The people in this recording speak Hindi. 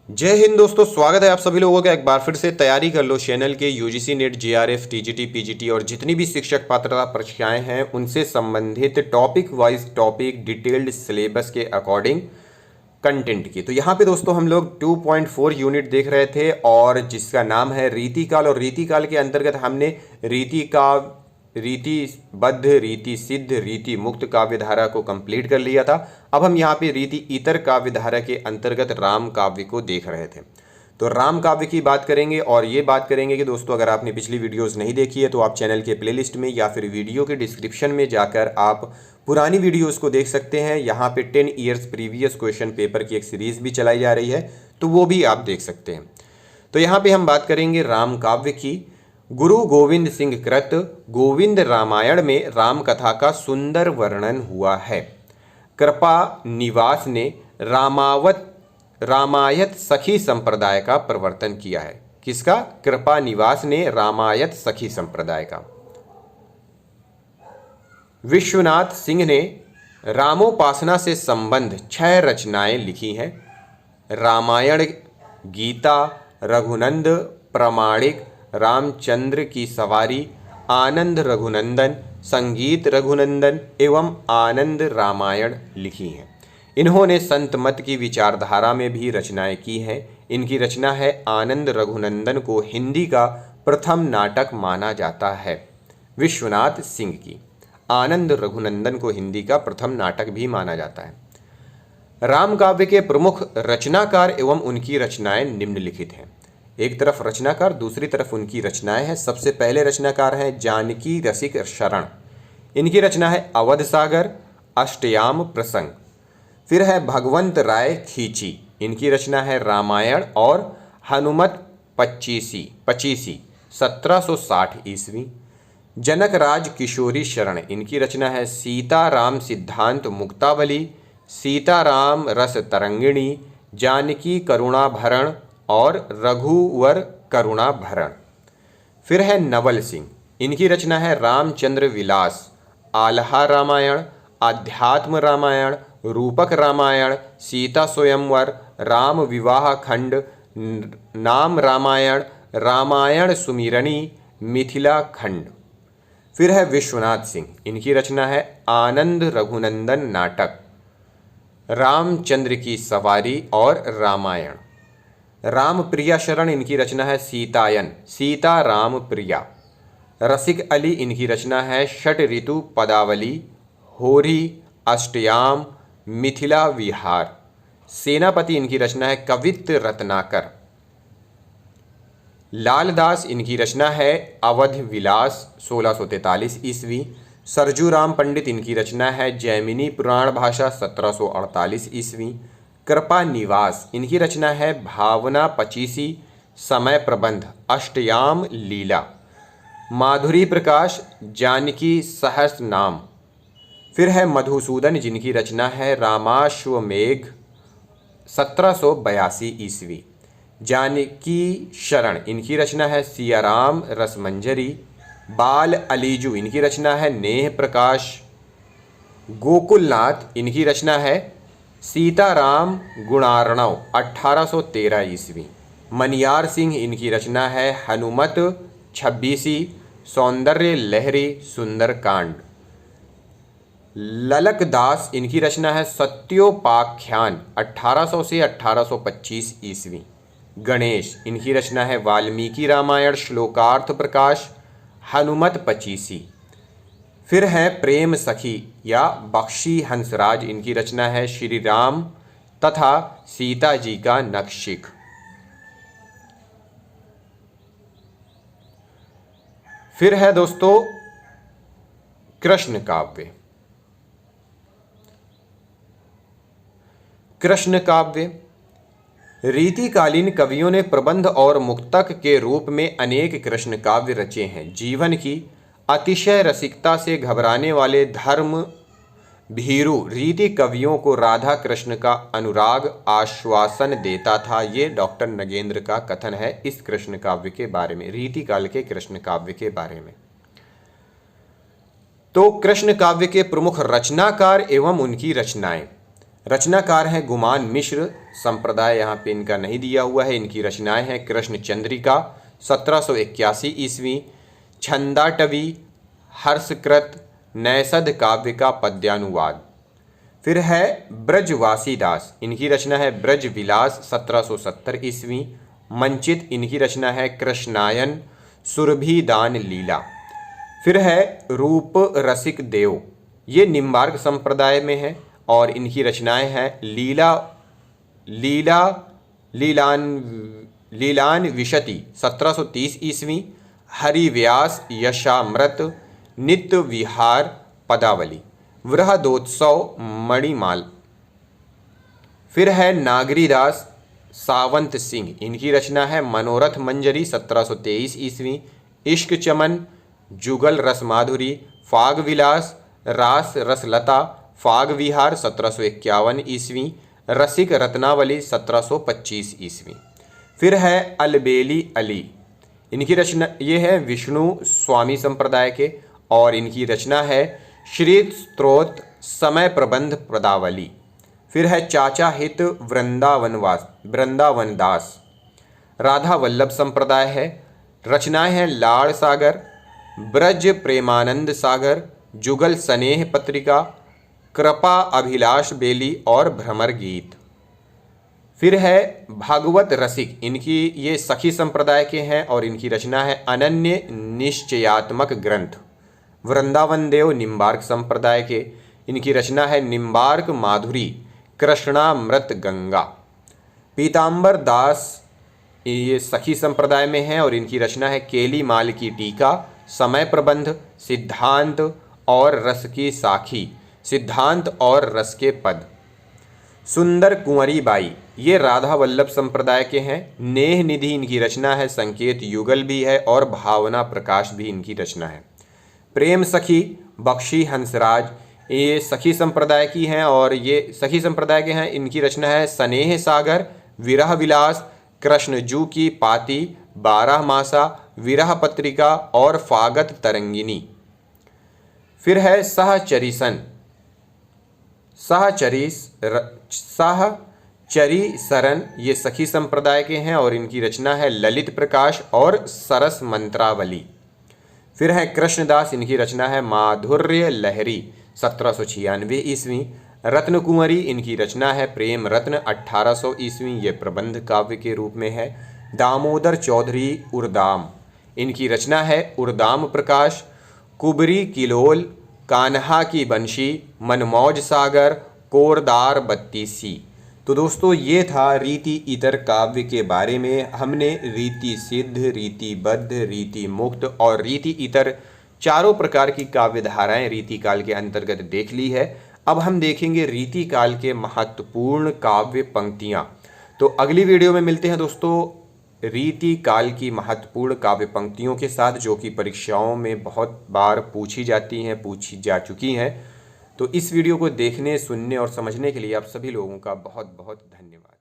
जय हिंद दोस्तों, स्वागत है आप सभी लोगों का। एक बार फिर से तैयारी कर लो चैनल के UGC net, JRF, TGT, PGT और जितनी भी शिक्षक पात्रता परीक्षाएं हैं उनसे संबंधित topic wise topic detailed syllabus के अकॉर्डिंग कंटेंट की। तो यहाँ पे दोस्तों हम लोग 2.4 यूनिट देख रहे थे और जिसका नाम है रीतिकाल। और रीतिकाल के अंतर्गत हमने रीतिबद्ध, रीति सिद्ध, रीति मुक्त काव्य धारा को कंप्लीट कर लिया था। अब हम यहाँ पे रीति इतर काव्य धारा के अंतर्गत राम काव्य को देख रहे थे। तो राम काव्य की बात करेंगे और ये बात करेंगे कि दोस्तों अगर आपने पिछली वीडियोस नहीं देखी है तो आप चैनल के प्लेलिस्ट में या फिर वीडियो के डिस्क्रिप्शन में जाकर आप पुरानी वीडियोस को देख सकते हैं। यहाँ पे 10 ईयर्स प्रीवियस क्वेश्चन पेपर की एक सीरीज भी चलाई जा रही है, तो वो भी आप देख सकते हैं। तो यहाँ पे हम बात करेंगे राम काव्य की। गुरु गोविंद सिंह कृत गोविंद रामायण में राम कथा का सुंदर वर्णन हुआ है। कृपा निवास ने रामायत सखी संप्रदाय का प्रवर्तन किया है। किसका? कृपा निवास ने रामायत सखी संप्रदाय का। विश्वनाथ सिंह ने रामोपासना से संबंध 6 रचनाएं लिखी हैं। रामायण, गीता, रघुनंद प्रामाणिक, रामचंद्र की सवारी, आनंद रघुनंदन, संगीत रघुनंदन एवं आनंद रामायण लिखी हैं। इन्होंने संत मत की विचारधारा में भी रचनाएं की हैं। इनकी रचना है आनंद रघुनंदन को हिंदी का प्रथम नाटक माना जाता है। विश्वनाथ सिंह की आनंद रघुनंदन को हिंदी का प्रथम नाटक भी माना जाता है। राम काव्य के प्रमुख रचनाकार एवं उनकी रचनाएं निम्नलिखित हैं। एक तरफ रचनाकार, दूसरी तरफ उनकी रचनाएं हैं। सबसे पहले रचनाकार हैं जानकी रसिक शरण। इनकी रचना है अवध सागर, अष्टयाम प्रसंग। फिर है भगवंत राय खींची। इनकी रचना है रामायण और हनुमत पचीसी 1760 ईस्वी। जनक राज किशोरी शरण। इनकी रचना है सीताराम सिद्धांत मुक्तावली, सीताराम रस तरंगिणी, जानकी करुणा भरण और रघुवर करुणा भरण। फिर है नवल सिंह। इनकी रचना है रामचंद्र विलास, आल्हा रामायण, आध्यात्म रामायण, रूपक रामायण, सीता स्वयंवर, राम विवाह खंड, नाम रामायण, रामायण सुमिरनी, मिथिला खंड। फिर है विश्वनाथ सिंह। इनकी रचना है आनंद रघुनंदन नाटक, रामचंद्र की सवारी और रामायण। राम प्रिया शरण। इनकी रचना है सीतायन, सीता राम प्रिया। रसिक अली। इनकी रचना है षट ऋतु पदावली, होरी, अष्टयाम, मिथिला विहार। सेनापति। इनकी रचना है कवित्त रत्नाकर। लालदास। इनकी रचना है अवध विलास 1643 ईस्वी। सरजूराम पंडित। इनकी रचना है जैमिनी पुराण भाषा 1748 ईस्वी। कृपा निवास। इनकी रचना है भावना पचीसी, समय प्रबंध, अष्टयाम लीला। माधुरी प्रकाश, जानकी सहस नाम। फिर है मधुसूदन, जिनकी रचना है रामाश्वमेघ 1782 ईस्वी। जानकी शरण। इनकी रचना है सियाराम रसमंजरी। बाल अलीजू। इनकी रचना है नेह प्रकाश। गोकुलनाथ। इनकी रचना है सीताराम गुणार्णव 1813 ईस्वी। मनियार सिंह। इनकी रचना है हनुमत छब्बीसी, सौंदर्य लहरी, सुंदरकांड। ललक दास। इनकी रचना है सत्योपाख्यान 1800 से 1825 ईस्वी। गणेश। इनकी रचना है वाल्मीकि रामायण श्लोकार्थ प्रकाश, हनुमत पचीसी। फिर है प्रेम सखी या बख्शी हंसराज। इनकी रचना है श्री राम तथा सीता जी का नखशिख। फिर है दोस्तों कृष्ण काव्य। कृष्ण काव्य रीतिकालीन कवियों ने प्रबंध और मुक्तक के रूप में अनेक कृष्ण काव्य रचे हैं। जीवन की अतिशय रसिकता से घबराने वाले धर्म भीरु रीति कवियों को राधा कृष्ण का अनुराग आश्वासन देता था। ये डॉक्टर नगेंद्र का कथन है इस कृष्ण काव्य के बारे में, रीतिकाल के कृष्ण काव्य के बारे में। तो कृष्ण काव्य के प्रमुख रचनाकार एवं उनकी रचनाएं। रचनाकार हैं गुमान मिश्र, संप्रदाय यहाँ पे इनका नहीं दिया हुआ है। इनकी रचनाएं हैं कृष्ण चंद्रिका 1781 ईस्वी, छंदाटवी, हर्षकृत, नैषध काव्य का पद्यानुवाद। फिर है ब्रजवासी दास, इनकी रचना है ब्रज विलास 1770 ईस्वी, मंचित, इनकी रचना है कृष्णायन, सुरभिदान लीला। फिर है रूप रसिक देव, ये निम्बार्क संप्रदाय में है और इनकी रचनाएं हैं लीलान विशति 1730 ईस्वी, हरिव्यास यशामृत, नित्य विहार पदावली, वृहदोत्सव मणिमाल। फिर है नागरीदास सावंत सिंह, इनकी रचना है मनोरथ मंजरी 1723 ईस्वी, इश्क चमन, जुगल रस माधुरी, फाग विलास, रास रसलता, फाग विहार 1751 ईस्वी, रसिक रत्नावली 1725 ईस्वी। फिर है अलबेली अली, इनकी रचना ये है विष्णु स्वामी संप्रदाय के और इनकी रचना है श्री स्त्रोत समय प्रबंध पदावली। फिर है चाचा हित वृंदावन दास, राधा वल्लभ संप्रदाय है, रचनाएं हैं लाड़ सागर, ब्रज प्रेमानंद सागर, जुगल स्नेह पत्रिका, कृपा अभिलाष बेली और भ्रमर गीत। फिर है भागवत रसिक, इनकी ये सखी संप्रदाय के हैं और इनकी रचना है अनन्य निश्चयात्मक ग्रंथ, वृंदावन देव निम्बार्क संप्रदाय के, इनकी रचना है निम्बार्क माधुरी, कृष्णामृत गंगा। पीताम्बर दास ये सखी संप्रदाय में हैं और इनकी रचना है केली माल की टीका, समय प्रबंध, सिद्धांत और रस की साखी, सिद्धांत और रस के पद। सुंदर कुंवरी बाई ये राधा वल्लभ संप्रदाय के हैं, नेह निधि इनकी रचना है, संकेत युगल भी है और भावना प्रकाश भी इनकी रचना है। प्रेम सखी बख्शी हंसराज ये सखी संप्रदाय की हैं और ये सखी संप्रदाय के हैं, इनकी रचना है स्नेह सागर, विरह विलास, कृष्णजू की पाती, 12 मासा, विरह पत्रिका और फागत तरंगिनी। फिर है सहचरी सरन ये सखी संप्रदाय के हैं और इनकी रचना है ललित प्रकाश और सरस मंत्रावली। फिर है कृष्णदास, इनकी रचना है माधुर्य लहरी 1796 ईस्वी, रत्न कुंवरी इनकी रचना है प्रेम रत्न 1800 ईस्वी, ये प्रबंध काव्य के रूप में है। दामोदर चौधरी उर्दाम, इनकी रचना है उर्दाम प्रकाश, कुबरी किलोल, कान्हा की बंशी, मनमौज सागर, कोरदार बत्तीसी। तो दोस्तों ये था रीति इतर काव्य के बारे में। हमने रीति सिद्ध, रीतिबद्ध, रीति मुक्त और रीति इतर चारों प्रकार की काव्य धाराएं रीति काल के अंतर्गत देख ली है। अब हम देखेंगे रीति काल के महत्वपूर्ण काव्य पंक्तियां। तो अगली वीडियो में मिलते हैं दोस्तों रीति काल की महत्वपूर्ण काव्य पंक्तियों के साथ, जो कि परीक्षाओं में बहुत बार पूछी जाती हैं, पूछी जा चुकी हैं। तो इस वीडियो को देखने, सुनने और समझने के लिए आप सभी लोगों का बहुत बहुत धन्यवाद।